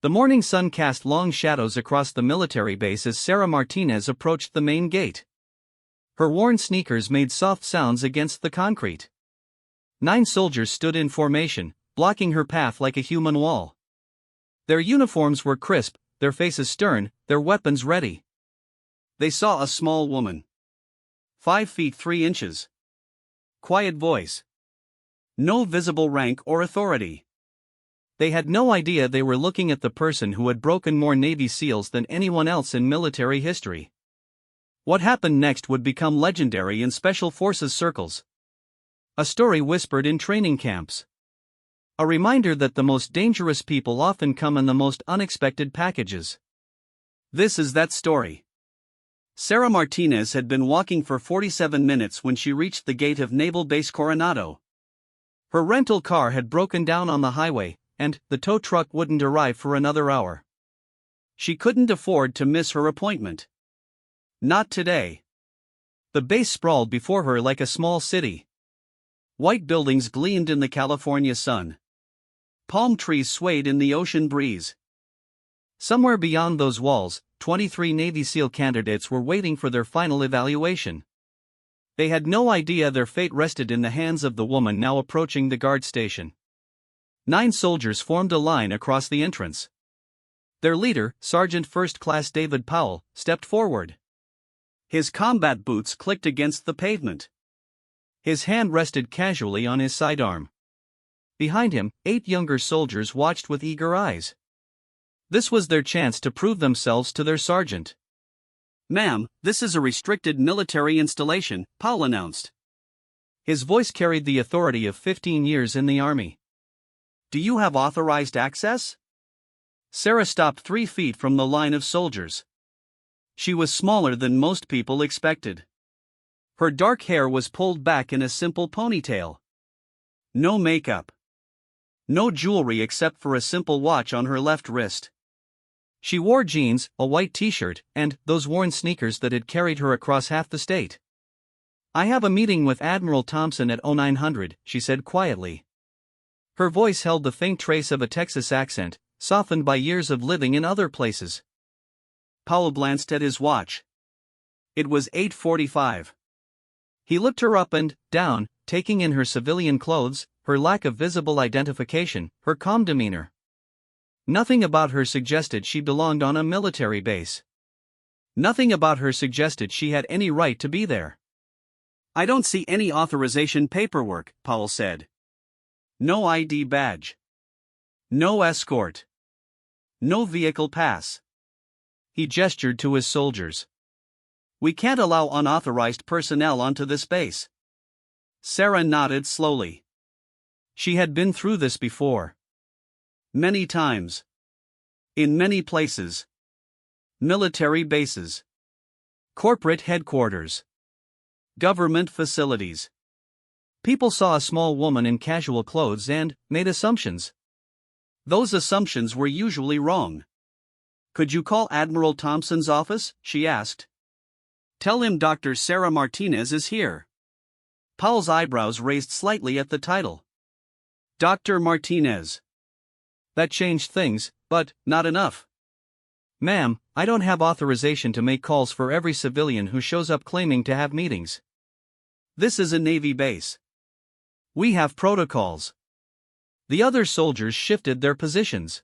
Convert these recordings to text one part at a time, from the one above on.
The morning sun cast long shadows across the military base as Sarah Martinez approached the main gate. Her worn sneakers made soft sounds against the concrete. 9 soldiers stood in formation, blocking her path like a human wall. Their uniforms were crisp, their faces stern, their weapons ready. They saw a small woman. 5 feet 3 inches. Quiet voice. No visible rank or authority. They had no idea they were looking at the person who had broken more Navy SEALs than anyone else in military history. What happened next would become legendary in Special Forces circles. A story whispered in training camps. A reminder that the most dangerous people often come in the most unexpected packages. This is that story. Sarah Martinez had been walking for 47 minutes when she reached the gate of Naval Base Coronado. Her rental car had broken down on the highway, and the tow truck wouldn't arrive for another hour. She couldn't afford to miss her appointment. Not today. The base sprawled before her like a small city. White buildings gleamed in the California sun. Palm trees swayed in the ocean breeze. Somewhere beyond those walls, 23 Navy SEAL candidates were waiting for their final evaluation. They had no idea their fate rested in the hands of the woman now approaching the guard station. 9 soldiers formed a line across the entrance. Their leader, Sergeant First Class David Powell, stepped forward. His combat boots clicked against the pavement. His hand rested casually on his sidearm. Behind him, 8 younger soldiers watched with eager eyes. This was their chance to prove themselves to their sergeant. "Ma'am, this is a restricted military installation," Powell announced. His voice carried the authority of 15 years in the Army. "Do you have authorized access?" Sarah stopped 3 feet from the line of soldiers. She was smaller than most people expected. Her dark hair was pulled back in a simple ponytail. No makeup. No jewelry except for a simple watch on her left wrist. She wore jeans, a white t-shirt, and those worn sneakers that had carried her across half the state. "I have a meeting with Admiral Thompson at 0900, she said quietly. Her voice held the faint trace of a Texas accent, softened by years of living in other places. Powell glanced at his watch. It was 8:45. He looked her up and down, taking in her civilian clothes, her lack of visible identification, her calm demeanor. Nothing about her suggested she belonged on a military base. Nothing about her suggested she had any right to be there. "I don't see any authorization paperwork," Powell said. "No ID badge. No escort. No vehicle pass." He gestured to his soldiers. "We can't allow unauthorized personnel onto this base." Sarah nodded slowly. She had been through this before. Many times. In many places. Military bases. Corporate headquarters. Government facilities. People saw a small woman in casual clothes and made assumptions. Those assumptions were usually wrong. "Could you call Admiral Thompson's office?" she asked. "Tell him Dr. Sarah Martinez is here." Powell's eyebrows raised slightly at the title. Dr. Martinez. That changed things, but not enough. "Ma'am, I don't have authorization to make calls for every civilian who shows up claiming to have meetings. This is a Navy base. We have protocols." The other soldiers shifted their positions.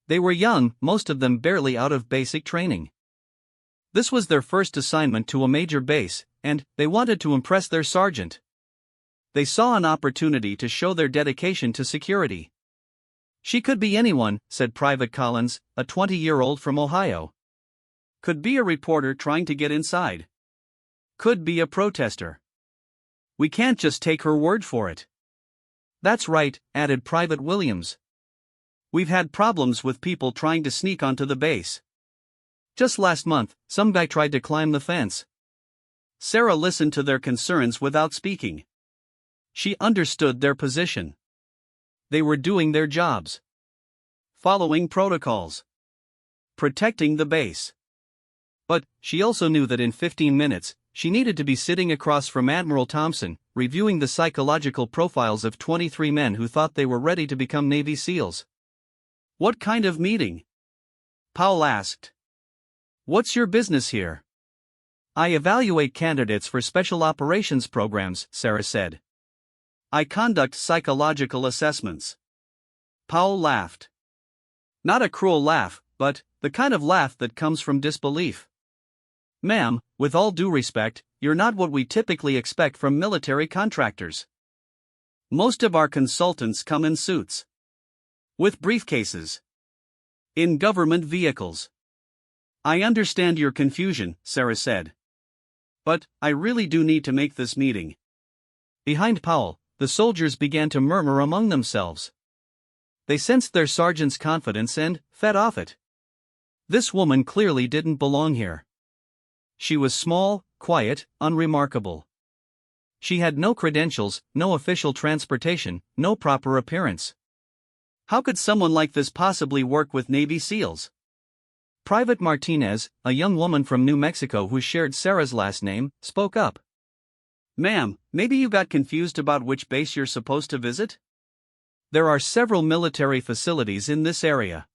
They were young, most of them barely out of basic training. This was their first assignment to a major base, and they wanted to impress their sergeant. They saw an opportunity to show their dedication to security. "She could be anyone," said Private Collins, a 20-year-old from Ohio. "Could be a reporter trying to get inside. Could be a protester. We can't just take her word for it." "That's right," added Private Williams. "We've had problems with people trying to sneak onto the base. Just last month, some guy tried to climb the fence." Sarah listened to their concerns without speaking. She understood their position. They were doing their jobs. Following protocols. Protecting the base. But she also knew that in 15 minutes, she needed to be sitting across from Admiral Thompson, reviewing the psychological profiles of 23 men who thought they were ready to become Navy SEALs. What kind of meeting? Powell asked. What's your business here? I evaluate candidates for special operations programs, Sarah said. I conduct psychological assessments. Powell laughed. Not a cruel laugh, but the kind of laugh that comes from disbelief. Ma'am, with all due respect, you're not what we typically expect from military contractors. Most of our consultants come in suits. With briefcases. In government vehicles. I understand your confusion, Sarah said. But I really do need to make this meeting. Behind Powell, the soldiers began to murmur among themselves. They sensed their sergeant's confidence and fed off it. This woman clearly didn't belong here. She was small, quiet, unremarkable. She had no credentials, no official transportation, no proper appearance. How could someone like this possibly work with Navy SEALs? Private Martinez, a young woman from New Mexico who shared Sarah's last name, spoke up. Ma'am, maybe you got confused about which base you're supposed to visit? There are several military facilities in this area.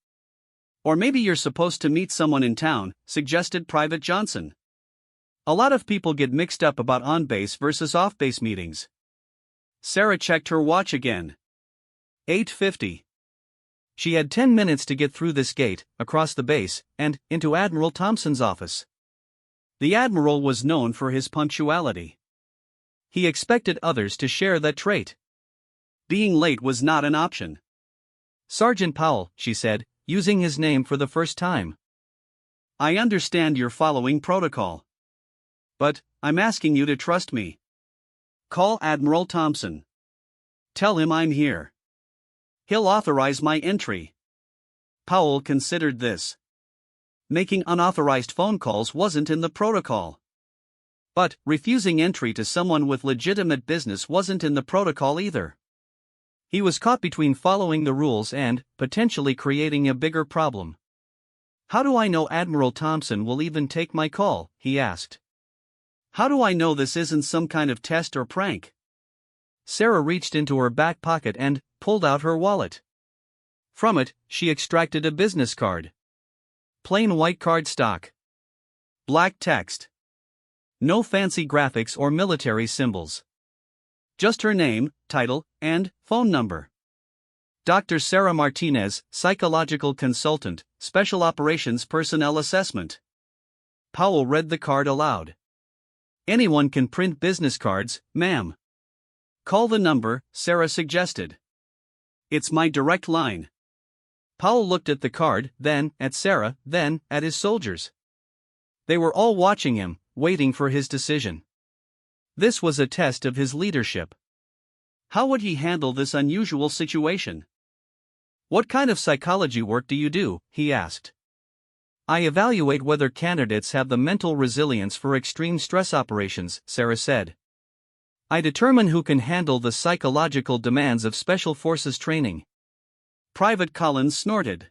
Or maybe you're supposed to meet someone in town, suggested Private Johnson. A lot of people get mixed up about on-base versus off-base meetings. Sarah checked her watch again. 8:50. She had 10 minutes to get through this gate, across the base, and into Admiral Thompson's office. The Admiral was known for his punctuality. He expected others to share that trait. Being late was not an option. Sergeant Powell, she said, using his name for the first time. I understand you're following protocol. But I'm asking you to trust me. Call Admiral Thompson. Tell him I'm here. He'll authorize my entry. Powell considered this. Making unauthorized phone calls wasn't in the protocol. But refusing entry to someone with legitimate business wasn't in the protocol either. He was caught between following the rules and potentially creating a bigger problem. How do I know Admiral Thompson will even take my call? He asked. How do I know this isn't some kind of test or prank? Sarah reached into her back pocket and pulled out her wallet. From it, she extracted a business card. Plain white cardstock. Black text. No fancy graphics or military symbols. Just her name, title, and phone number. Dr. Sarah Martinez, Psychological Consultant, Special Operations Personnel Assessment. Powell read the card aloud. Anyone can print business cards, ma'am. Call the number, Sarah suggested. It's my direct line. Powell looked at the card, then at Sarah, then at his soldiers. They were all watching him, waiting for his decision. This was a test of his leadership. How would he handle this unusual situation? What kind of psychology work do you do? He asked. I evaluate whether candidates have the mental resilience for extreme stress operations, Sarah said. I determine who can handle the psychological demands of Special Forces training. Private Collins snorted.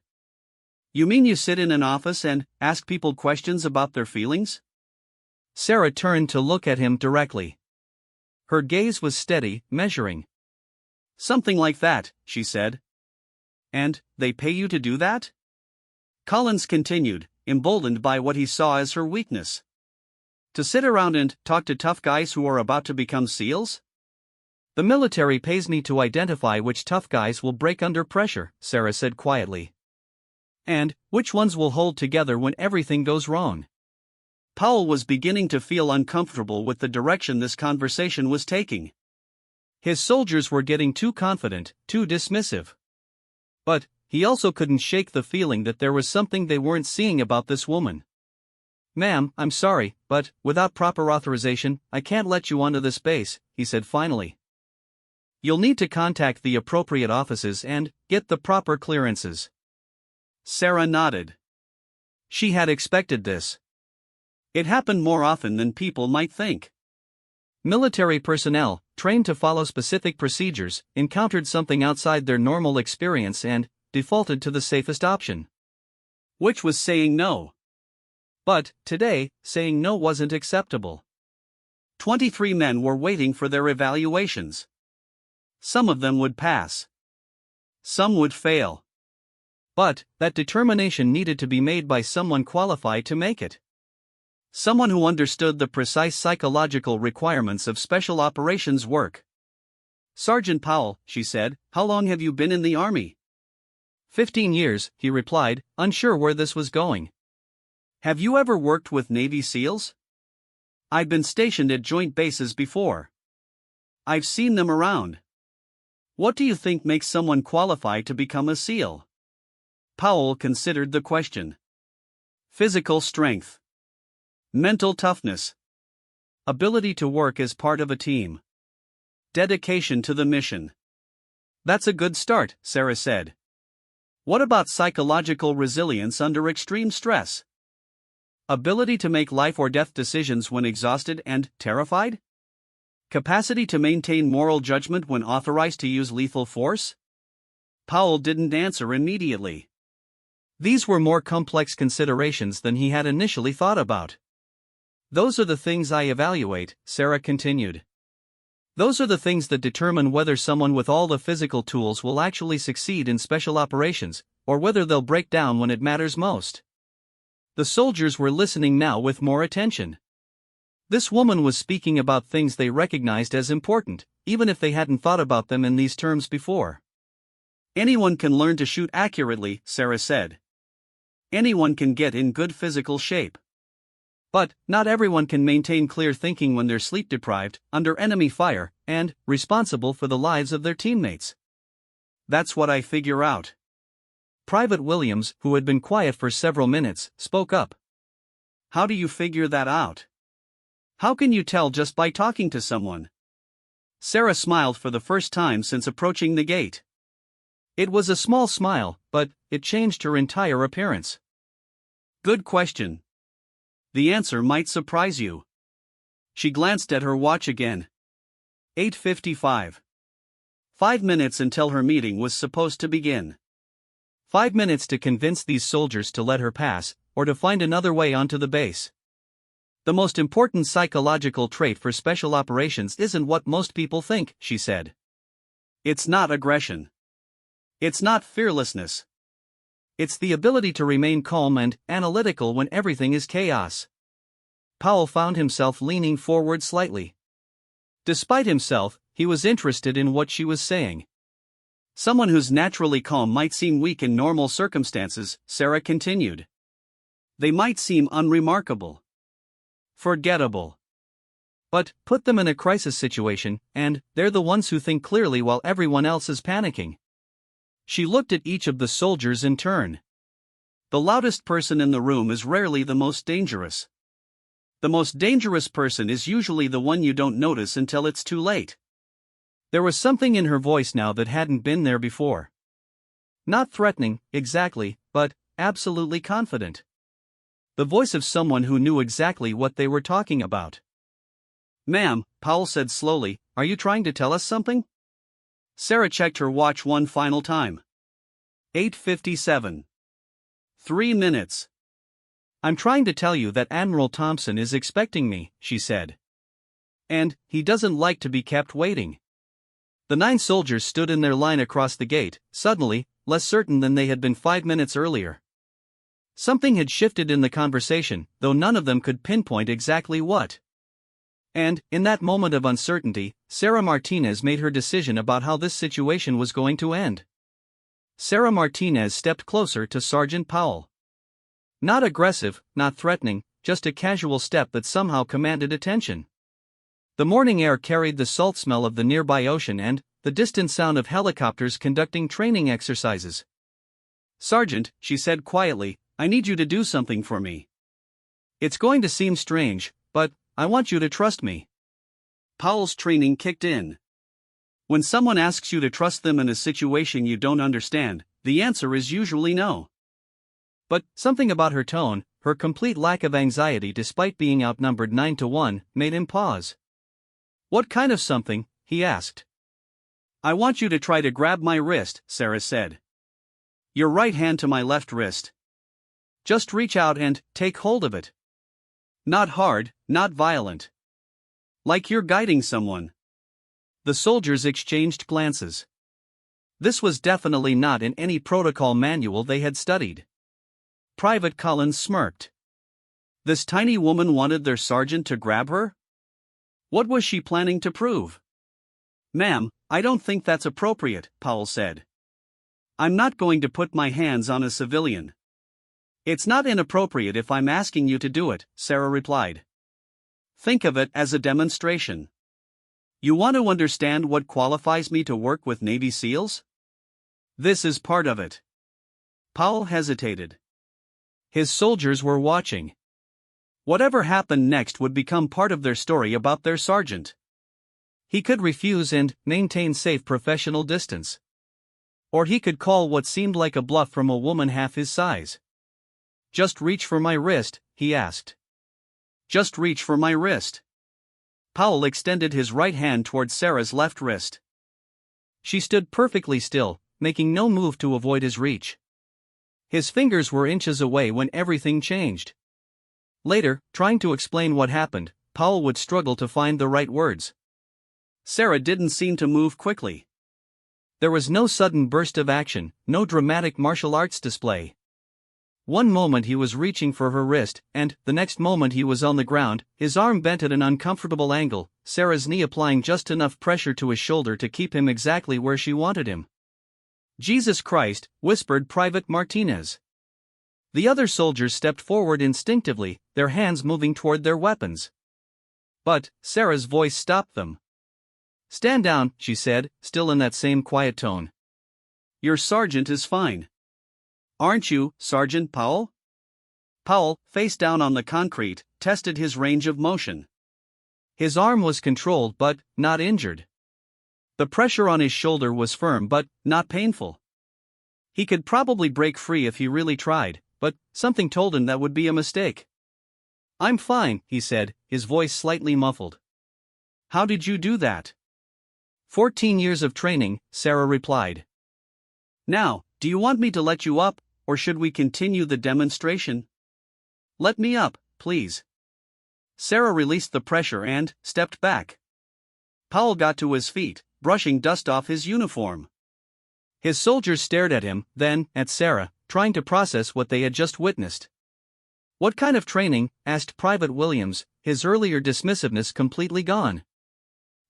You mean you sit in an office and ask people questions about their feelings? Sarah turned to look at him directly. Her gaze was steady, measuring. Something like that, she said. And they pay you to do that? Collins continued, emboldened by what he saw as her weakness. To sit around and talk to tough guys who are about to become SEALs? The military pays me to identify which tough guys will break under pressure, Sarah said quietly. And which ones will hold together when everything goes wrong. Powell was beginning to feel uncomfortable with the direction this conversation was taking. His soldiers were getting too confident, too dismissive. But he also couldn't shake the feeling that there was something they weren't seeing about this woman. Ma'am, I'm sorry, but without proper authorization, I can't let you onto this base, he said finally. You'll need to contact the appropriate offices and get the proper clearances. Sarah nodded. She had expected this. It happened more often than people might think. Military personnel, trained to follow specific procedures, encountered something outside their normal experience and defaulted to the safest option. Which was saying no. But, today, saying no wasn't acceptable. 23 men were waiting for their evaluations. Some of them would pass. Some would fail. But that determination needed to be made by someone qualified to make it. Someone who understood the precise psychological requirements of special operations work. "Sergeant Powell," she said, "how long have you been in the Army?" 15 years, he replied, unsure where this was going. "Have you ever worked with Navy SEALs?" "I've been stationed at joint bases before. I've seen them around." "What do you think makes someone qualified to become a SEAL?" Powell considered the question. "Physical strength. Mental toughness. Ability to work as part of a team. Dedication to the mission." "That's a good start," Sarah said. "What about psychological resilience under extreme stress? Ability to make life or death decisions when exhausted and terrified? Capacity to maintain moral judgment when authorized to use lethal force?" Powell didn't answer immediately. These were more complex considerations than he had initially thought about. "Those are the things I evaluate," Sarah continued. "Those are the things that determine whether someone with all the physical tools will actually succeed in special operations, or whether they'll break down when it matters most." The soldiers were listening now with more attention. This woman was speaking about things they recognized as important, even if they hadn't thought about them in these terms before. "Anyone can learn to shoot accurately," Sarah said. "Anyone can get in good physical shape. But not everyone can maintain clear thinking when they're sleep deprived, under enemy fire, and responsible for the lives of their teammates. That's what I figure out." Private Williams, who had been quiet for several minutes, spoke up. "How do you figure that out? How can you tell just by talking to someone?" Sarah smiled for the first time since approaching the gate. It was a small smile, but it changed her entire appearance. "Good question. The answer might surprise you." She glanced at her watch again. 8:55. 5 minutes until her meeting was supposed to begin. 5 minutes to convince these soldiers to let her pass, or to find another way onto the base. "The most important psychological trait for special operations isn't what most people think," she said. "It's not aggression. It's not fearlessness. It's the ability to remain calm and analytical when everything is chaos." Powell found himself leaning forward slightly. Despite himself, he was interested in what she was saying. "Someone who's naturally calm might seem weak in normal circumstances," Sarah continued. "They might seem unremarkable. Forgettable. But put them in a crisis situation, and they're the ones who think clearly while everyone else is panicking." She looked at each of the soldiers in turn. "The loudest person in the room is rarely the most dangerous. The most dangerous person is usually the one you don't notice until it's too late." There was something in her voice now that hadn't been there before. Not threatening, exactly, but absolutely confident. The voice of someone who knew exactly what they were talking about. "Ma'am," Powell said slowly, "are you trying to tell us something?" Sarah checked her watch one final time. 8:57. 3 minutes. "I'm trying to tell you that Admiral Thompson is expecting me," she said. "And he doesn't like to be kept waiting." The 9 soldiers stood in their line across the gate, suddenly, less certain than they had been 5 minutes earlier. Something had shifted in the conversation, though none of them could pinpoint exactly what. And, in that moment of uncertainty, Sarah Martinez made her decision about how this situation was going to end. Sarah Martinez stepped closer to Sergeant Powell. Not aggressive, not threatening, just a casual step that somehow commanded attention. The morning air carried the salt smell of the nearby ocean and the distant sound of helicopters conducting training exercises. "Sergeant," she said quietly, "I need you to do something for me. It's going to seem strange, but I want you to trust me." Powell's training kicked in. When someone asks you to trust them in a situation you don't understand, the answer is usually no. But something about her tone, her complete lack of anxiety despite being outnumbered 9-1, made him pause. "What kind of something?" he asked. "I want you to try to grab my wrist," Sarah said. "Your right hand to my left wrist. Just reach out and take hold of it. Not hard, not violent. Like you're guiding someone." The soldiers exchanged glances. This was definitely not in any protocol manual they had studied. Private Collins smirked. This tiny woman wanted their sergeant to grab her? What was she planning to prove? Ma'am, I don't think that's appropriate, Powell said. I'm not going to put my hands on a civilian. It's not inappropriate if I'm asking you to do it, Sarah replied. Think of it as a demonstration. You want to understand what qualifies me to work with Navy SEALs? This is part of it. Powell hesitated. His soldiers were watching. Whatever happened next would become part of their story about their sergeant. He could refuse and maintain safe professional distance. Or he could call what seemed like a bluff from a woman half his size. Just reach for my wrist, he asked. Just reach for my wrist. Powell extended his right hand toward Sarah's left wrist. She stood perfectly still, making no move to avoid his reach. His fingers were inches away when everything changed. Later, trying to explain what happened, Powell would struggle to find the right words. Sarah didn't seem to move quickly. There was no sudden burst of action, no dramatic martial arts display. One moment he was reaching for her wrist, and the next moment he was on the ground, his arm bent at an uncomfortable angle, Sarah's knee applying just enough pressure to his shoulder to keep him exactly where she wanted him. Jesus Christ, whispered Private Martinez. The other soldiers stepped forward instinctively, their hands moving toward their weapons. But Sarah's voice stopped them. Stand down, she said, still in that same quiet tone. Your sergeant is fine. Aren't you, Sergeant Powell? Powell, face down on the concrete, tested his range of motion. His arm was controlled but not injured. The pressure on his shoulder was firm but not painful. He could probably break free if he really tried, but something told him that would be a mistake. I'm fine, he said, his voice slightly muffled. How did you do that? 14 years of training, Sarah replied. Now, do you want me to let you up, or should we continue the demonstration? Let me up, please. Sarah released the pressure and stepped back. Powell got to his feet, brushing dust off his uniform. His soldiers stared at him, then at Sarah, trying to process what they had just witnessed. What kind of training? Asked Private Williams, his earlier dismissiveness completely gone.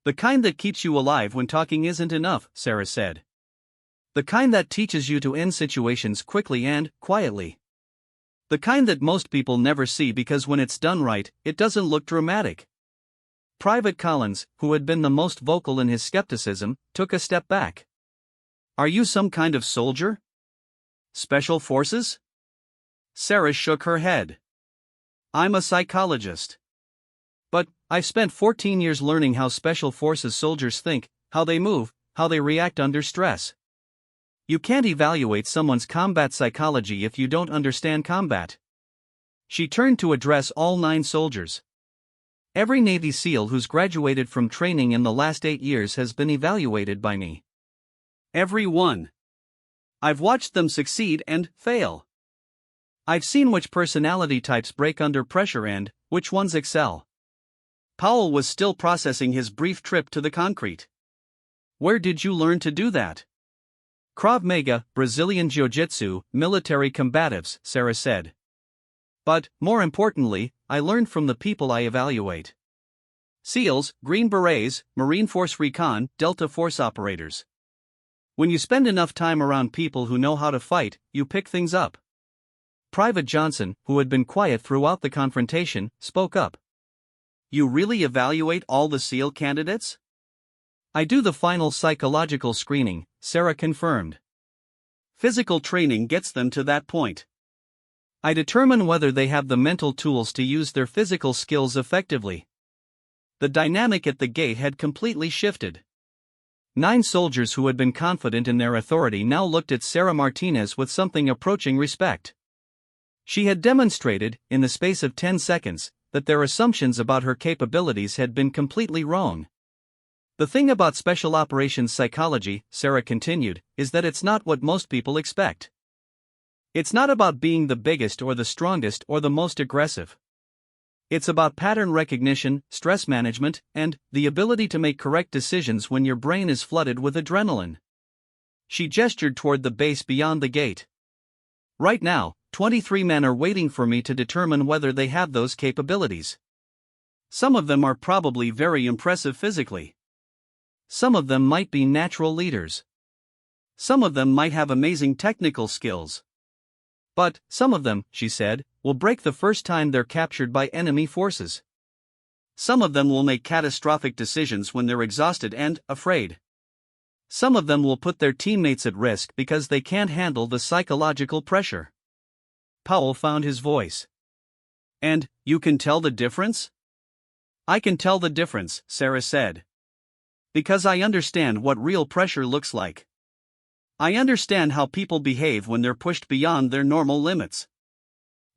The kind that keeps you alive when talking isn't enough, Sarah said. The kind that teaches you to end situations quickly and quietly. The kind that most people never see because when it's done right, it doesn't look dramatic. Private Collins, who had been the most vocal in his skepticism, took a step back. Are you some kind of soldier? Special forces? Sarah shook her head. I'm a psychologist. But I've spent 14 years learning how special forces soldiers think, how they move, how they react under stress. You can't evaluate someone's combat psychology if you don't understand combat. She turned to address all 9 soldiers. Every Navy SEAL who's graduated from training in the last 8 years has been evaluated by me. Every one. I've watched them succeed and fail. I've seen which personality types break under pressure and which ones excel. Powell was still processing his brief trip to the concrete. Where did you learn to do that? Krav Maga, Brazilian Jiu-Jitsu, military combatives, Sarah said. But, more importantly, I learned from the people I evaluate. SEALs, Green Berets, Marine Force Recon, Delta Force operators. When you spend enough time around people who know how to fight, you pick things up. Private Johnson, who had been quiet throughout the confrontation, spoke up. You really evaluate all the SEAL candidates? I do the final psychological screening, Sarah confirmed. Physical training gets them to that point. I determine whether they have the mental tools to use their physical skills effectively. The dynamic at the gate had completely shifted. 9 soldiers who had been confident in their authority now looked at Sarah Martinez with something approaching respect. She had demonstrated, in the space of 10 seconds, that their assumptions about her capabilities had been completely wrong. The thing about special operations psychology, Sarah continued, is that it's not what most people expect. It's not about being the biggest or the strongest or the most aggressive. It's about pattern recognition, stress management, and the ability to make correct decisions when your brain is flooded with adrenaline. She gestured toward the base beyond the gate. Right now, 23 men are waiting for me to determine whether they have those capabilities. Some of them are probably very impressive physically. Some of them might be natural leaders. Some of them might have amazing technical skills. But, some of them, she said, will break the first time they're captured by enemy forces. Some of them will make catastrophic decisions when they're exhausted and afraid. Some of them will put their teammates at risk because they can't handle the psychological pressure. Powell found his voice. And, you can tell the difference? I can tell the difference, Sarah said. Because I understand what real pressure looks like. I understand how people behave when they're pushed beyond their normal limits.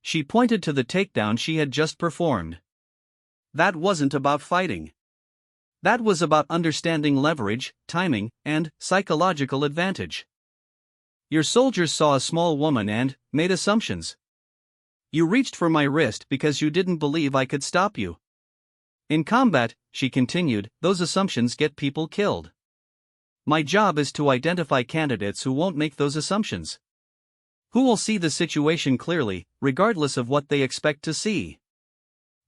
She pointed to the takedown she had just performed. That wasn't about fighting. That was about understanding leverage, timing, and psychological advantage. Your soldiers saw a small woman and made assumptions. You reached for my wrist because you didn't believe I could stop you. In combat, she continued, those assumptions get people killed. My job is to identify candidates who won't make those assumptions. Who will see the situation clearly, regardless of what they expect to see.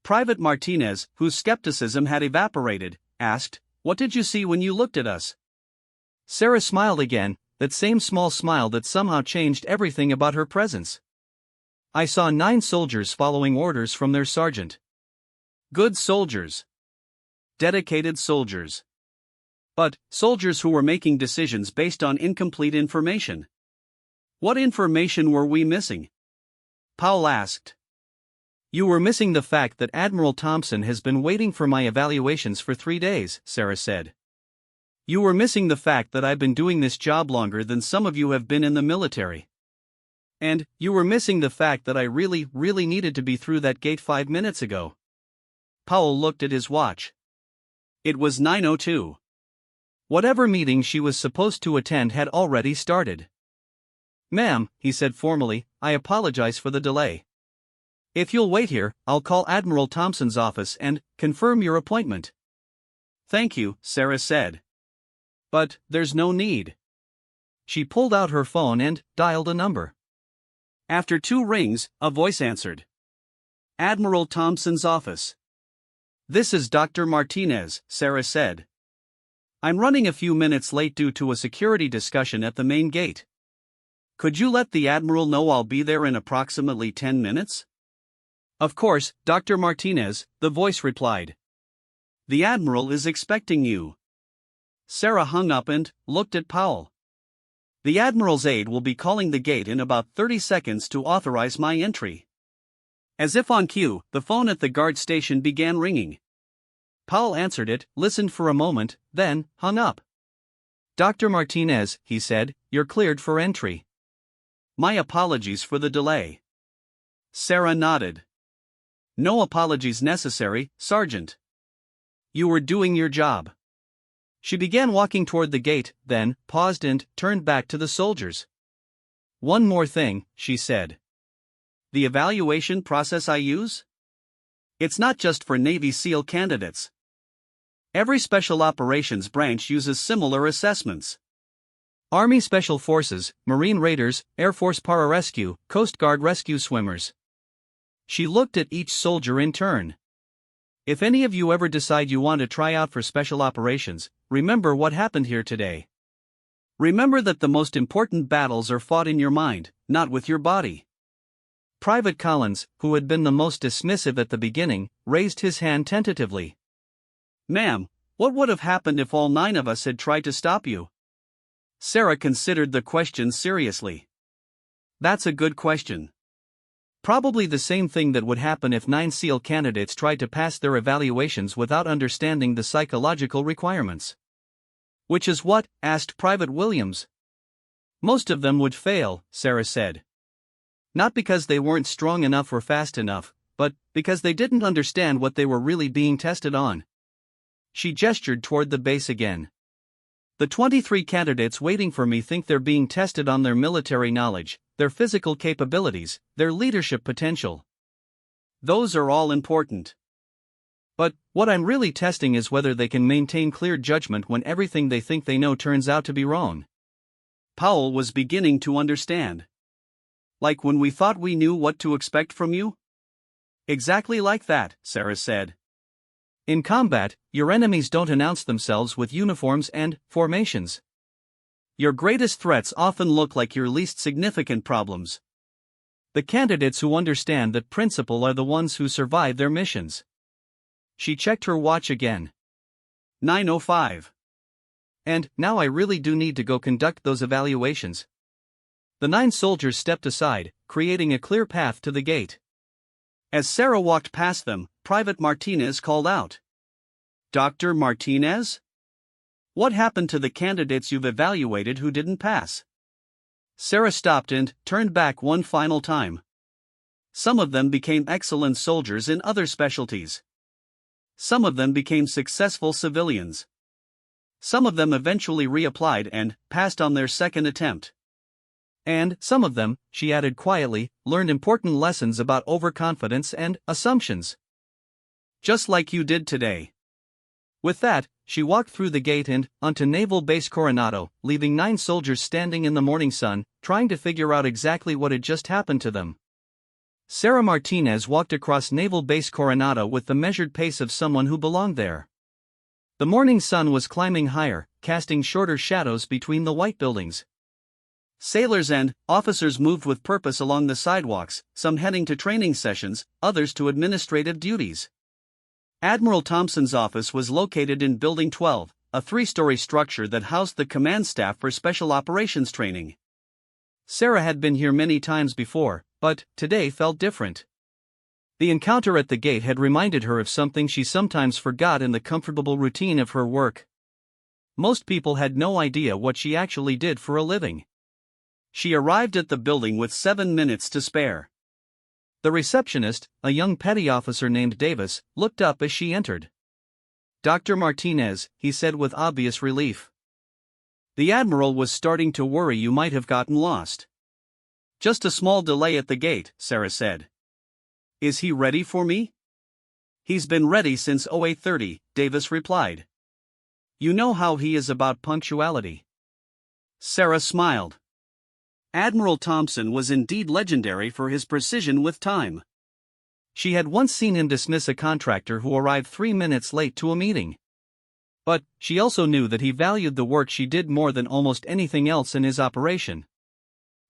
Private Martinez, whose skepticism had evaporated, asked, what did you see when you looked at us? Sarah smiled again, that same small smile that somehow changed everything about her presence. I saw 9 soldiers following orders from their sergeant. Good soldiers. Dedicated soldiers. But, soldiers who were making decisions based on incomplete information. What information were we missing? Powell asked. You were missing the fact that Admiral Thompson has been waiting for my evaluations for 3 days, Sarah said. You were missing the fact that I've been doing this job longer than some of you have been in the military. And, you were missing the fact that I really needed to be through that gate 5 minutes ago. Powell looked at his watch. It was 9:02. Whatever meeting she was supposed to attend had already started. Ma'am, he said formally, I apologize for the delay. If you'll wait here, I'll call Admiral Thompson's office and confirm your appointment. Thank you, Sarah said. But, there's no need. She pulled out her phone and dialed a number. After 2 rings, a voice answered. Admiral Thompson's office. This is Dr. Martinez, Sarah said. I'm running a few minutes late due to a security discussion at the main gate. Could you let the Admiral know I'll be there in approximately 10 minutes? Of course, Dr. Martinez, the voice replied. The Admiral is expecting you. Sarah hung up and looked at Powell. The Admiral's aide will be calling the gate in about 30 seconds to authorize my entry. As if on cue, the phone at the guard station began ringing. Powell answered it, listened for a moment, then hung up. Dr. Martinez, he said, you're cleared for entry. My apologies for the delay. Sarah nodded. No apologies necessary, Sergeant. You were doing your job. She began walking toward the gate, then paused and turned back to the soldiers. One more thing, she said. The evaluation process I use? It's not just for Navy SEAL candidates. Every Special Operations branch uses similar assessments. Army Special Forces, Marine Raiders, Air Force Pararescue, Coast Guard rescue swimmers. She looked at each soldier in turn. If any of you ever decide you want to try out for Special Operations, remember what happened here today. Remember that the most important battles are fought in your mind, not with your body. Private Collins, who had been the most dismissive at the beginning, raised his hand tentatively. Ma'am, what would have happened if all 9 of us had tried to stop you? Sarah considered the question seriously. That's a good question. Probably the same thing that would happen if 9 SEAL candidates tried to pass their evaluations without understanding the psychological requirements. Which is what? Asked Private Williams. Most of them would fail, Sarah said. Not because they weren't strong enough or fast enough, but because they didn't understand what they were really being tested on. She gestured toward the base again. The 23 candidates waiting for me think they're being tested on their military knowledge, their physical capabilities, their leadership potential. Those are all important. But, what I'm really testing is whether they can maintain clear judgment when everything they think they know turns out to be wrong. Powell was beginning to understand. Like when we thought we knew what to expect from you? Exactly like that, Sarah said. In combat, your enemies don't announce themselves with uniforms and formations. Your greatest threats often look like your least significant problems. The candidates who understand that principle are the ones who survive their missions. She checked her watch again. 9:05. And now I really do need to go conduct those evaluations. The 9 soldiers stepped aside, creating a clear path to the gate. As Sarah walked past them, Private Martinez called out. Dr. Martinez? What happened to the candidates you've evaluated who didn't pass? Sarah stopped and turned back one final time. Some of them became excellent soldiers in other specialties. Some of them became successful civilians. Some of them eventually reapplied and passed on their second attempt. And some of them, she added quietly, learned important lessons about overconfidence and assumptions. Just like you did today. With that, she walked through the gate and onto Naval Base Coronado, leaving 9 soldiers standing in the morning sun, trying to figure out exactly what had just happened to them. Sarah Martinez walked across Naval Base Coronado with the measured pace of someone who belonged there. The morning sun was climbing higher, casting shorter shadows between the white buildings. Sailors and officers moved with purpose along the sidewalks, some heading to training sessions, others to administrative duties. Admiral Thompson's office was located in Building 12, a 3-story structure that housed the command staff for special operations training. Sarah had been here many times before, but today felt different. The encounter at the gate had reminded her of something she sometimes forgot in the comfortable routine of her work. Most people had no idea what she actually did for a living. She arrived at the building with 7 minutes to spare. The receptionist, a young petty officer named Davis, looked up as she entered. Dr. Martinez, he said with obvious relief. The Admiral was starting to worry you might have gotten lost. Just a small delay at the gate, Sarah said. Is he ready for me? He's been ready since 0830, Davis replied. You know how he is about punctuality. Sarah smiled. Admiral Thompson was indeed legendary for his precision with time. She had once seen him dismiss a contractor who arrived 3 minutes late to a meeting. But she also knew that he valued the work she did more than almost anything else in his operation.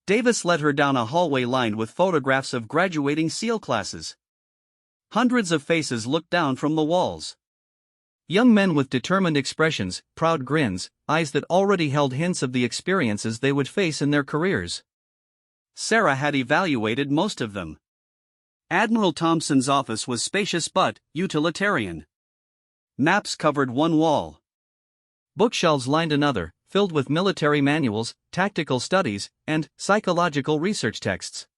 Davis led her down a hallway lined with photographs of graduating SEAL classes. Hundreds of faces looked down from the walls. Young men with determined expressions, proud grins, eyes that already held hints of the experiences they would face in their careers. Sarah had evaluated most of them. Admiral Thompson's office was spacious but utilitarian. Maps covered one wall. Bookshelves lined another, filled with military manuals, tactical studies, and psychological research texts.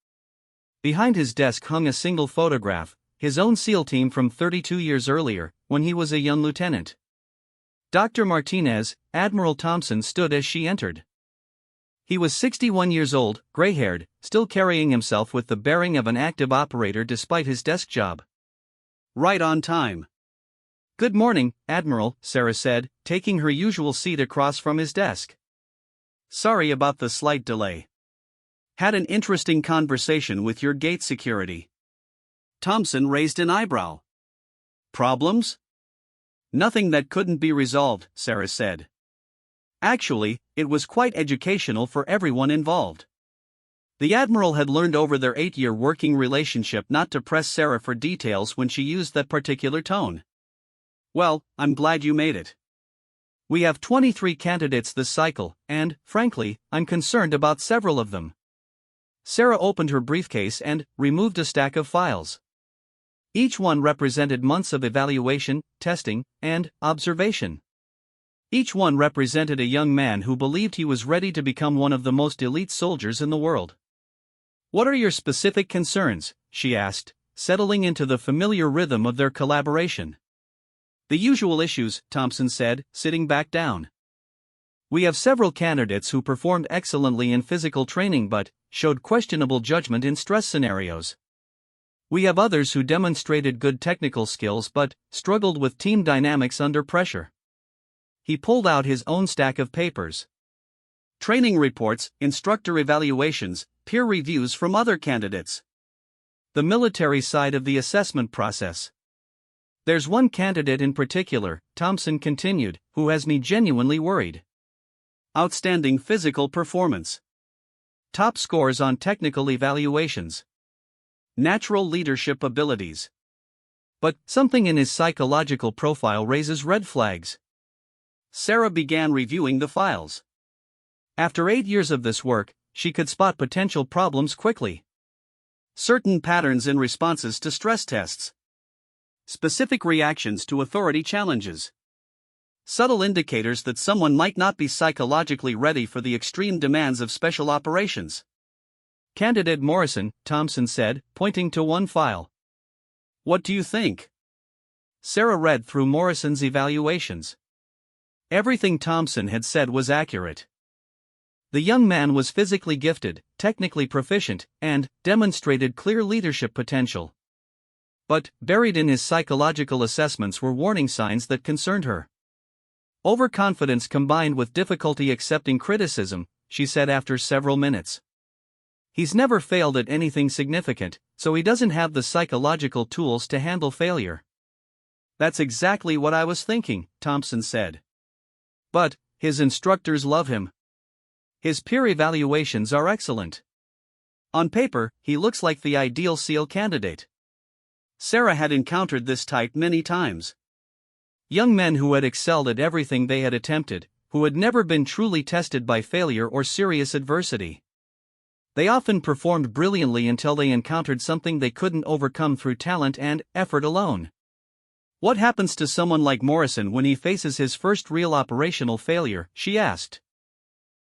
Behind his desk hung a single photograph, his own SEAL team from 32 years earlier, when he was a young lieutenant. Dr. Martinez, Admiral Thompson stood as she entered. He was 61 years old, gray-haired, still carrying himself with the bearing of an active operator despite his desk job. Right on time. Good morning, Admiral, Sarah said, taking her usual seat across from his desk. Sorry about the slight delay. Had an interesting conversation with your gate security. Thompson raised an eyebrow. Problems? Nothing that couldn't be resolved, Sarah said. Actually, it was quite educational for everyone involved. The Admiral had learned over their 8-year working relationship not to press Sarah for details when she used that particular tone. Well, I'm glad you made it. We have 23 candidates this cycle, and, frankly, I'm concerned about several of them. Sarah opened her briefcase and removed a stack of files. Each one represented months of evaluation, testing, and observation. Each one represented a young man who believed he was ready to become one of the most elite soldiers in the world. What are your specific concerns? She asked, settling into the familiar rhythm of their collaboration. The usual issues, Thompson said, sitting back down. We have several candidates who performed excellently in physical training but showed questionable judgment in stress scenarios. We have others who demonstrated good technical skills but struggled with team dynamics under pressure. He pulled out his own stack of papers. Training reports, instructor evaluations, peer reviews from other candidates. The military side of the assessment process. There's one candidate in particular, Thompson continued, who has me genuinely worried. Outstanding physical performance. Top scores on technical evaluations. Natural leadership abilities. But something in his psychological profile raises red flags. Sarah began reviewing the files. After 8 years of this work, she could spot potential problems quickly. Certain patterns in responses to stress tests. Specific reactions to authority challenges. Subtle indicators that someone might not be psychologically ready for the extreme demands of special operations. Candidate Morrison, Thompson said, pointing to one file. What do you think? Sarah read through Morrison's evaluations. Everything Thompson had said was accurate. The young man was physically gifted, technically proficient, and demonstrated clear leadership potential. But, buried in his psychological assessments were warning signs that concerned her. Overconfidence combined with difficulty accepting criticism, she said after several minutes. He's never failed at anything significant, so he doesn't have the psychological tools to handle failure. That's exactly what I was thinking, Thompson said. But, his instructors love him. His peer evaluations are excellent. On paper, he looks like the ideal SEAL candidate. Sarah had encountered this type many times. Young men who had excelled at everything they had attempted, who had never been truly tested by failure or serious adversity. They often performed brilliantly until they encountered something they couldn't overcome through talent and effort alone. What happens to someone like Morrison when he faces his first real operational failure, she asked.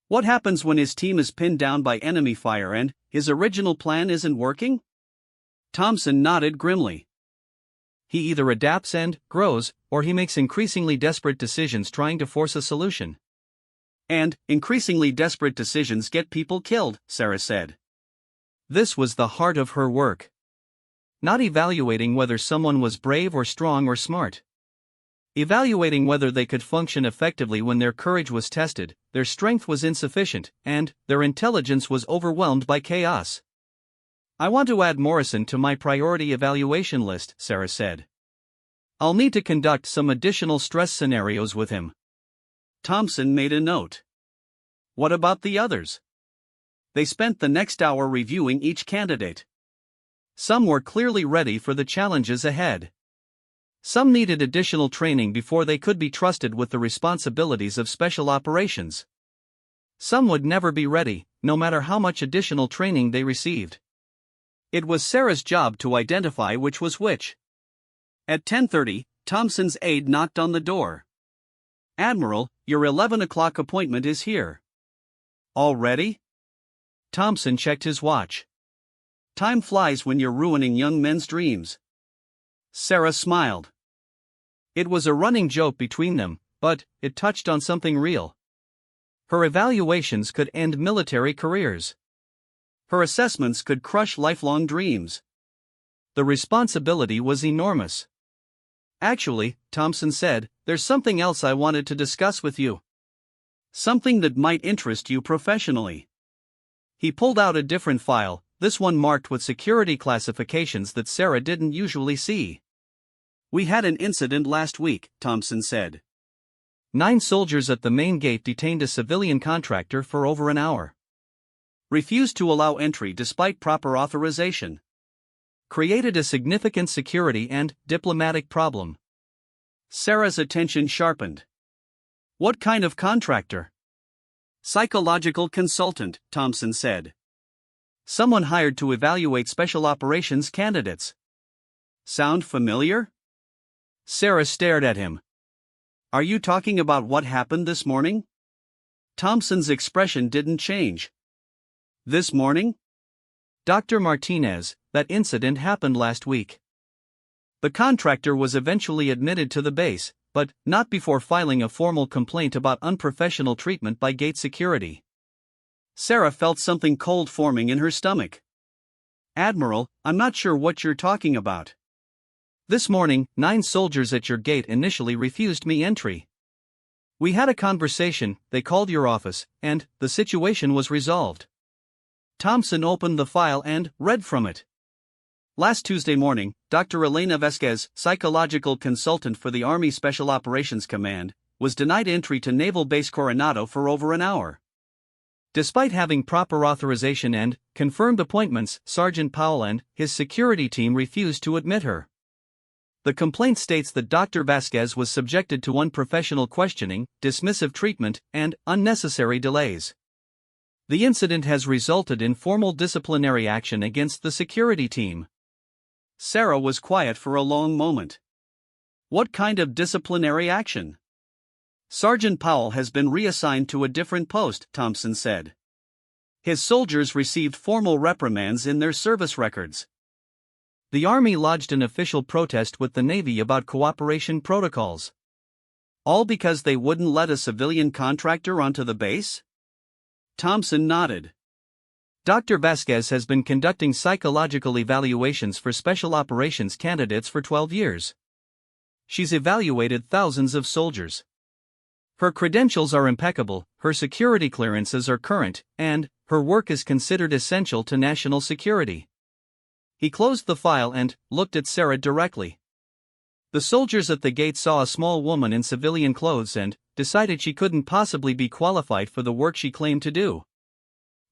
What happens when his team is pinned down by enemy fire and his original plan isn't working? Thompson nodded grimly. He either adapts and grows, or he makes increasingly desperate decisions trying to force a solution. And increasingly desperate decisions get people killed, Sarah said. This was the heart of her work. Not evaluating whether someone was brave or strong or smart. Evaluating whether they could function effectively when their courage was tested, their strength was insufficient, and their intelligence was overwhelmed by chaos. I want to add Morrison to my priority evaluation list, Sarah said. I'll need to conduct some additional stress scenarios with him. Thompson made a note. What about the others? They spent the next hour reviewing each candidate. Some were clearly ready for the challenges ahead. Some needed additional training before they could be trusted with the responsibilities of special operations. Some would never be ready, no matter how much additional training they received. It was Sarah's job to identify which was which. At 10:30, Thompson's aide knocked on the door. Admiral, your 11 o'clock appointment is here. Already? Thompson checked his watch. Time flies when you're ruining young men's dreams. Sarah smiled. It was a running joke between them, but it touched on something real. Her evaluations could end military careers. Her assessments could crush lifelong dreams. The responsibility was enormous. Actually, Thompson said, there's something else I wanted to discuss with you. Something that might interest you professionally. He pulled out a different file, this one marked with security classifications that Sarah didn't usually see. We had an incident last week, Thompson said. 9 soldiers at the main gate detained a civilian contractor for over an hour. Refused to allow entry despite proper authorization. Created a significant security and diplomatic problem. Sarah's attention sharpened. What kind of contractor? Psychological consultant, Thompson said. Someone hired to evaluate special operations candidates. Sound familiar? Sarah stared at him. Are you talking about what happened this morning? Thompson's expression didn't change. This morning? Dr. Martinez, that incident happened last week. The contractor was eventually admitted to the base, but not before filing a formal complaint about unprofessional treatment by gate security. Sarah felt something cold forming in her stomach. Admiral, I'm not sure what you're talking about. This morning, 9 soldiers at your gate initially refused me entry. We had a conversation, they called your office, and the situation was resolved. Thompson opened the file and read from it. Last Tuesday morning, Dr. Elena Vasquez, psychological consultant for the Army Special Operations Command, was denied entry to Naval Base Coronado for over an hour. Despite having proper authorization and confirmed appointments, Sergeant Powell and his security team refused to admit her. The complaint states that Dr. Vasquez was subjected to unprofessional questioning, dismissive treatment, and unnecessary delays. The incident has resulted in formal disciplinary action against the security team. Sarah was quiet for a long moment. What kind of disciplinary action? Sergeant Powell has been reassigned to a different post, Thompson said. His soldiers received formal reprimands in their service records. The Army lodged an official protest with the Navy about cooperation protocols. All because they wouldn't let a civilian contractor onto the base? Thompson nodded. Dr. Vasquez has been conducting psychological evaluations for special operations candidates for 12 years. She's evaluated thousands of soldiers. Her credentials are impeccable, her security clearances are current, and her work is considered essential to national security. He closed the file and looked at Sarah directly. The soldiers at the gate saw a small woman in civilian clothes and decided she couldn't possibly be qualified for the work she claimed to do.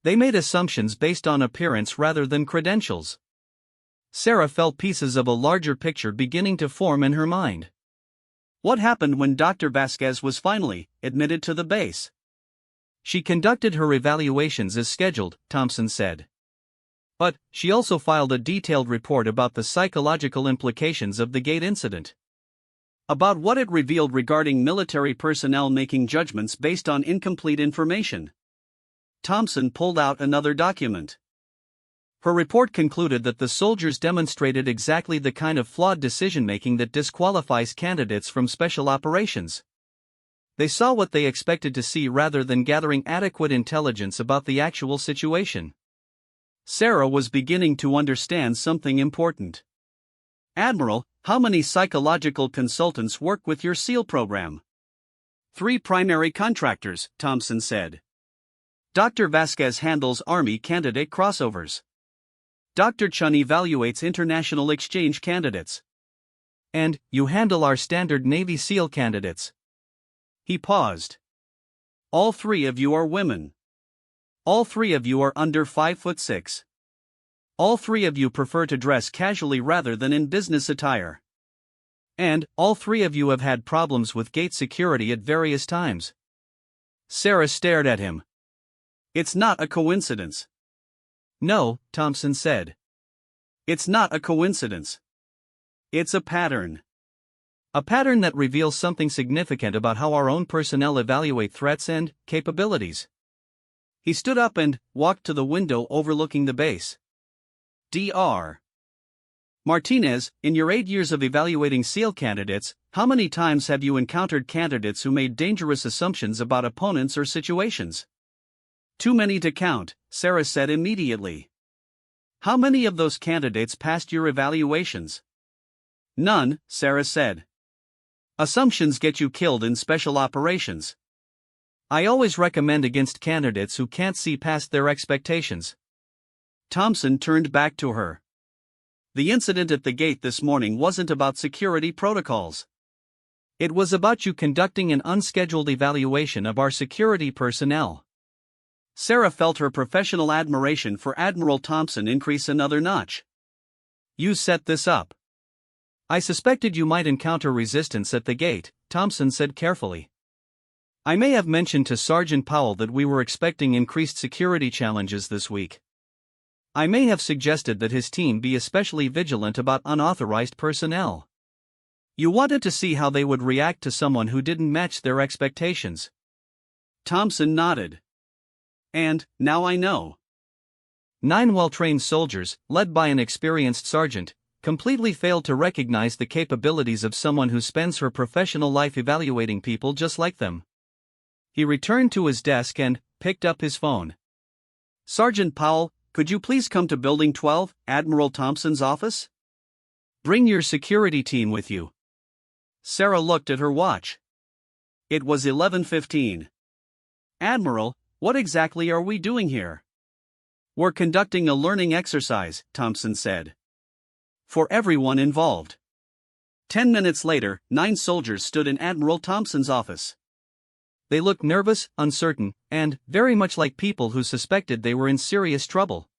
They made assumptions based on appearance rather than credentials. Sarah felt pieces of a larger picture beginning to form in her mind. What happened when Dr. Vasquez was finally admitted to the base? She conducted her evaluations as scheduled, Thompson said. But she also filed a detailed report about the psychological implications of the gate incident. About what it revealed regarding military personnel making judgments based on incomplete information. Thompson pulled out another document. Her report concluded that the soldiers demonstrated exactly the kind of flawed decision-making that disqualifies candidates from special operations. They saw what they expected to see rather than gathering adequate intelligence about the actual situation. Sarah was beginning to understand something important. Admiral, how many psychological consultants work with your SEAL program? 3 primary contractors, Thompson said. Dr. Vasquez handles Army candidate crossovers. Dr. Chun evaluates international exchange candidates. And you handle our standard Navy SEAL candidates. He paused. All 3 of you are women. All 3 of you are under 5'6". All 3 of you prefer to dress casually rather than in business attire. And all 3 of you have had problems with gate security at various times. Sarah stared at him. It's not a coincidence. No, Thompson said. It's not a coincidence. It's a pattern. A pattern that reveals something significant about how our own personnel evaluate threats and capabilities. He stood up and walked to the window overlooking the base. Dr. Martinez, in your 8 years of evaluating SEAL candidates, how many times have you encountered candidates who made dangerous assumptions about opponents or situations? Too many to count, Sarah said immediately. How many of those candidates passed your evaluations? None, Sarah said. Assumptions get you killed in special operations. I always recommend against candidates who can't see past their expectations. Thompson turned back to her. The incident at the gate this morning wasn't about security protocols. It was about you conducting an unscheduled evaluation of our security personnel. Sarah felt her professional admiration for Admiral Thompson increase another notch. You set this up. I suspected you might encounter resistance at the gate, Thompson said carefully. I may have mentioned to Sergeant Powell that we were expecting increased security challenges this week. I may have suggested that his team be especially vigilant about unauthorized personnel. You wanted to see how they would react to someone who didn't match their expectations. Thompson nodded. And now I know. 9 well-trained soldiers, led by an experienced sergeant, completely failed to recognize the capabilities of someone who spends her professional life evaluating people just like them. He returned to his desk and picked up his phone. Sergeant Powell, could you please come to Building 12, Admiral Thompson's office? Bring your security team with you. Sarah looked at her watch. It was 11:15. Admiral, what exactly are we doing here? We're conducting a learning exercise, Thompson said. For everyone involved. 10 minutes later, 9 soldiers stood in Admiral Thompson's office. They looked nervous, uncertain, and very much like people who suspected they were in serious trouble.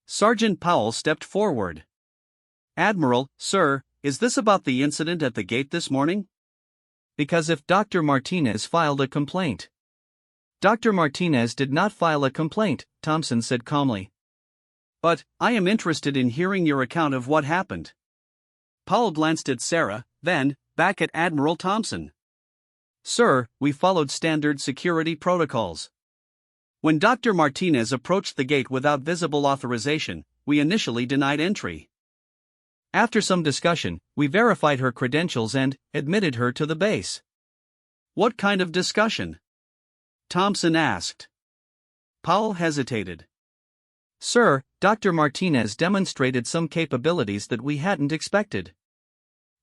Sergeant Powell stepped forward. Admiral, sir, is this about the incident at the gate this morning? Because if Dr. Martinez filed a complaint. Dr. Martinez did not file a complaint, Thompson said calmly. But, I am interested in hearing your account of what happened. Powell glanced at Sarah, then, back at Admiral Thompson. Sir, we followed standard security protocols. When Dr. Martinez approached the gate without visible authorization, we initially denied entry. After some discussion, we verified her credentials and admitted her to the base. What kind of discussion? Thompson asked. Powell hesitated. Sir, Dr. Martinez demonstrated some capabilities that we hadn't expected.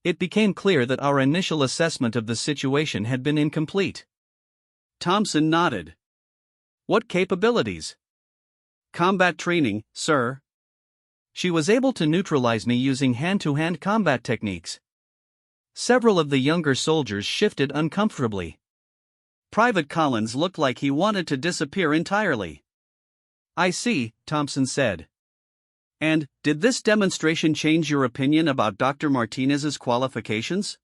It became clear that our initial assessment of the situation had been incomplete. Thompson nodded. What capabilities? Combat training, sir. She was able to neutralize me using hand-to-hand combat techniques. Several of the younger soldiers shifted uncomfortably. Private Collins looked like he wanted to disappear entirely. I see, Thompson said. And, did this demonstration change your opinion about Dr. Martinez's qualifications?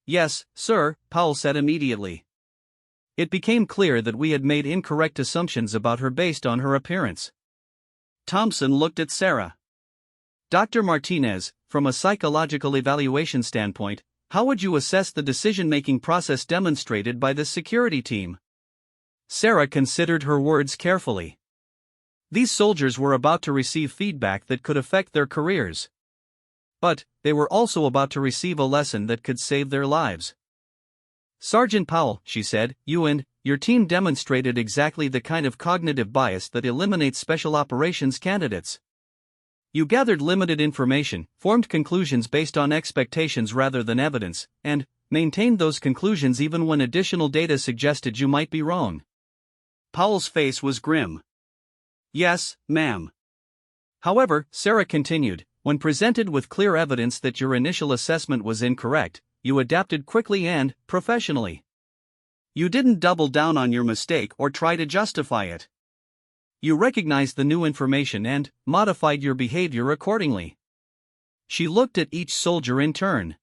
Yes, sir, Powell said immediately. It became clear that we had made incorrect assumptions about her based on her appearance. Thompson looked at Sarah. Dr. Martinez, from a psychological evaluation standpoint, how would you assess the decision-making process demonstrated by the security team? Sarah considered her words carefully. These soldiers were about to receive feedback that could affect their careers. But, they were also about to receive a lesson that could save their lives. Sergeant Powell, she said, you and your team demonstrated exactly the kind of cognitive bias that eliminates special operations candidates. You gathered limited information, formed conclusions based on expectations rather than evidence, and maintained those conclusions even when additional data suggested you might be wrong. Powell's face was grim. Yes, ma'am. However, Sarah continued, when presented with clear evidence that your initial assessment was incorrect, you adapted quickly and professionally. You didn't double down on your mistake or try to justify it. You recognized the new information and modified your behavior accordingly. She looked at each soldier in turn.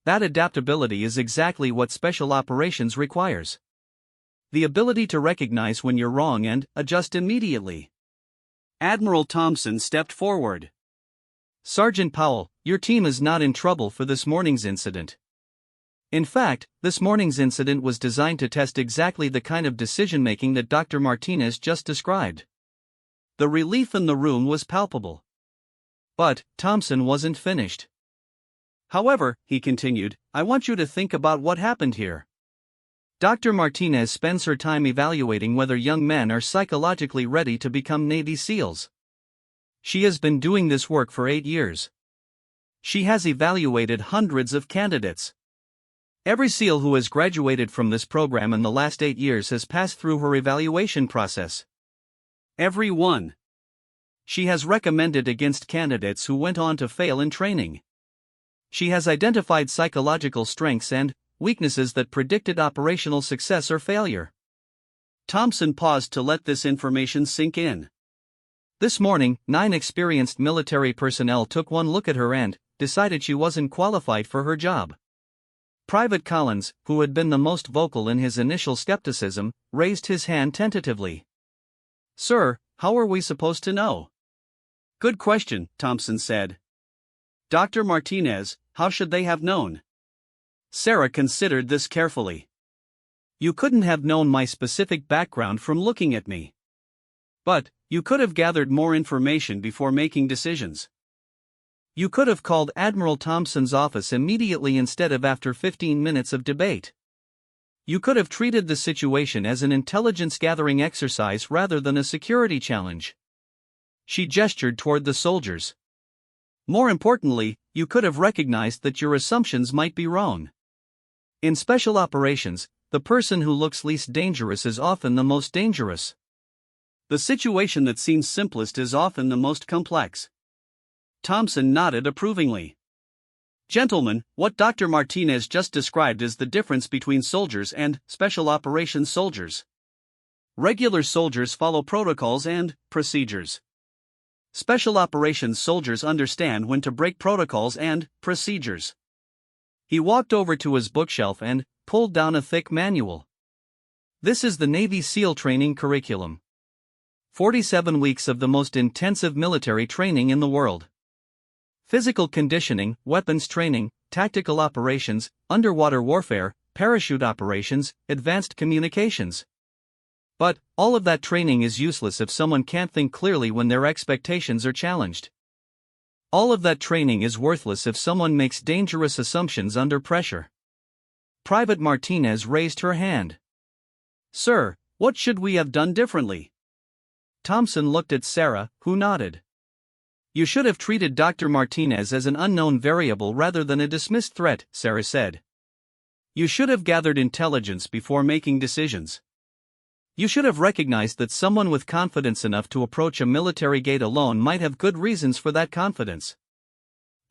That adaptability is exactly what special operations requires. The ability to recognize when you're wrong and adjust immediately. Admiral Thompson stepped forward. Sergeant Powell, your team is not in trouble for this morning's incident. In fact, this morning's incident was designed to test exactly the kind of decision-making that Dr. Martinez just described. The relief in the room was palpable. But, Thompson wasn't finished. However, he continued, I want you to think about what happened here. Dr. Martinez spends her time evaluating whether young men are psychologically ready to become Navy SEALs. She has been doing this work for 8 years. She has evaluated hundreds of candidates. Every SEAL who has graduated from this program in the last 8 years has passed through her evaluation process. Every one. She has recommended against candidates who went on to fail in training. She has identified psychological strengths and weaknesses that predicted operational success or failure. Thompson paused to let this information sink in. This morning, 9 experienced military personnel took one look at her and decided she wasn't qualified for her job. Private Collins, who had been the most vocal in his initial skepticism, raised his hand tentatively. Sir, how are we supposed to know? Good question, Thompson said. Dr. Martinez, how should they have known? Sarah considered this carefully. You couldn't have known my specific background from looking at me. But, you could have gathered more information before making decisions. You could have called Admiral Thompson's office immediately instead of after 15 minutes of debate. You could have treated the situation as an intelligence-gathering exercise rather than a security challenge. She gestured toward the soldiers. More importantly, you could have recognized that your assumptions might be wrong. In special operations, the person who looks least dangerous is often the most dangerous. The situation that seems simplest is often the most complex. Thompson nodded approvingly. Gentlemen, what Dr. Martinez just described is the difference between soldiers and special operations soldiers. Regular soldiers follow protocols and procedures. Special operations soldiers understand when to break protocols and procedures. He walked over to his bookshelf and pulled down a thick manual. This is the Navy SEAL training curriculum. 47 weeks of the most intensive military training in the world. Physical conditioning, weapons training, tactical operations, underwater warfare, parachute operations, advanced communications. But all of that training is useless if someone can't think clearly when their expectations are challenged. All of that training is worthless if someone makes dangerous assumptions under pressure. Private Martinez raised her hand. Sir, what should we have done differently? Thompson looked at Sarah, who nodded. You should have treated Dr. Martinez as an unknown variable rather than a dismissed threat, Sarah said. You should have gathered intelligence before making decisions. You should have recognized that someone with confidence enough to approach a military gate alone might have good reasons for that confidence.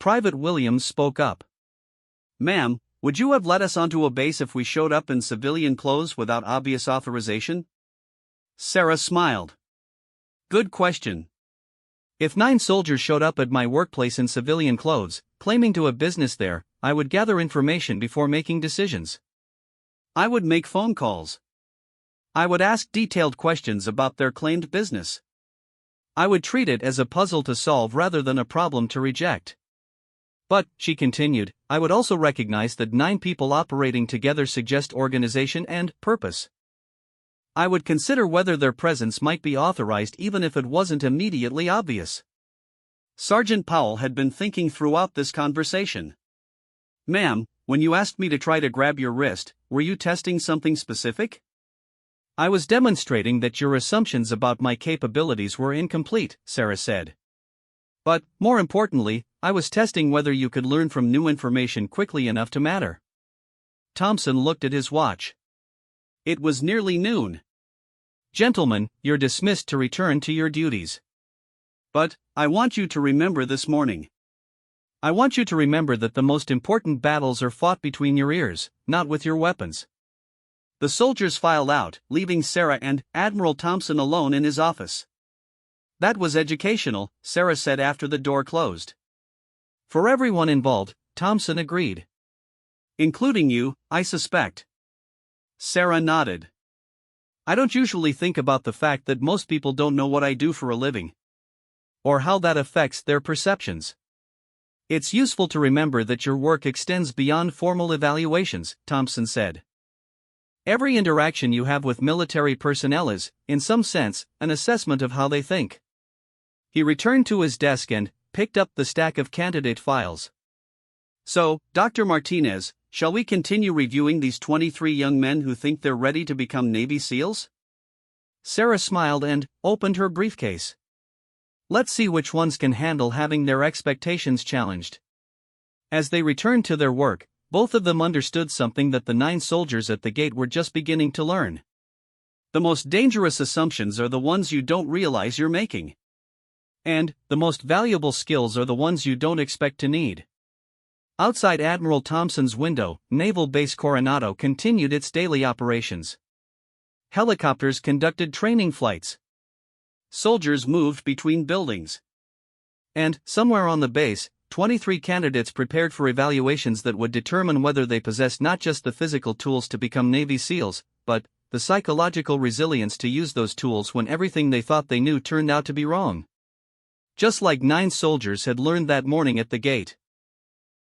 Private Williams spoke up. Ma'am, would you have let us onto a base if we showed up in civilian clothes without obvious authorization? Sarah smiled. Good question. If 9 soldiers showed up at my workplace in civilian clothes, claiming to have business there, I would gather information before making decisions. I would make phone calls. I would ask detailed questions about their claimed business. I would treat it as a puzzle to solve rather than a problem to reject. But, she continued, I would also recognize that 9 people operating together suggest organization and purpose. I would consider whether their presence might be authorized even if it wasn't immediately obvious. Sergeant Powell had been thinking throughout this conversation. Ma'am, when you asked me to try to grab your wrist, were you testing something specific? I was demonstrating that your assumptions about my capabilities were incomplete, Sarah said. But, more importantly, I was testing whether you could learn from new information quickly enough to matter. Thompson looked at his watch. It was nearly noon. Gentlemen, you're dismissed to return to your duties. But, I want you to remember this morning. I want you to remember that the most important battles are fought between your ears, not with your weapons. The soldiers filed out, leaving Sarah and Admiral Thompson alone in his office. That was educational, Sarah said after the door closed. For everyone involved, Thompson agreed. Including you, I suspect. Sarah nodded. I don't usually think about the fact that most people don't know what I do for a living. Or how that affects their perceptions. It's useful to remember that your work extends beyond formal evaluations, Thompson said. Every interaction you have with military personnel is, in some sense, an assessment of how they think. He returned to his desk and picked up the stack of candidate files. So, Dr. Martinez, shall we continue reviewing these 23 young men who think they're ready to become Navy SEALs? Sarah smiled and opened her briefcase. Let's see which ones can handle having their expectations challenged. As they returned to their work, both of them understood something that the 9 soldiers at the gate were just beginning to learn. The most dangerous assumptions are the ones you don't realize you're making. And, the most valuable skills are the ones you don't expect to need. Outside Admiral Thompson's window, Naval Base Coronado continued its daily operations. Helicopters conducted training flights. Soldiers moved between buildings. And, somewhere on the base, 23 candidates prepared for evaluations that would determine whether they possessed not just the physical tools to become Navy SEALs, but the psychological resilience to use those tools when everything they thought they knew turned out to be wrong. Just like 9 soldiers had learned that morning at the gate.